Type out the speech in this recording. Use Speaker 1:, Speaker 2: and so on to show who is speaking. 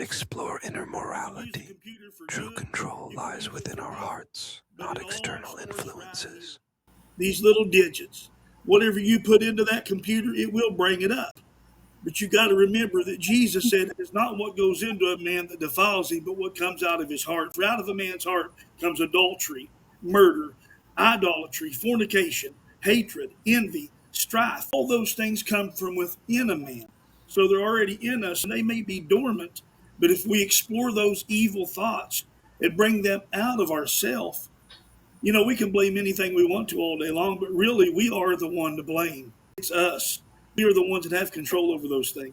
Speaker 1: explore inner morality. True control lies within our hearts, not external influences.
Speaker 2: These little digits, whatever you put into that computer, it will bring it up. But you got to remember that Jesus said it's not what goes into a man that defiles him, but what comes out of his heart. For out of a man's heart comes adultery, murder, idolatry, fornication, hatred, envy, strife. All those things come from within a man. So they're already in us, and they may be dormant, but if we explore those evil thoughts and bring them out of ourselves, we can blame anything we want to all day long, but really we are the one to blame. It's us. We are the ones that have control over those things.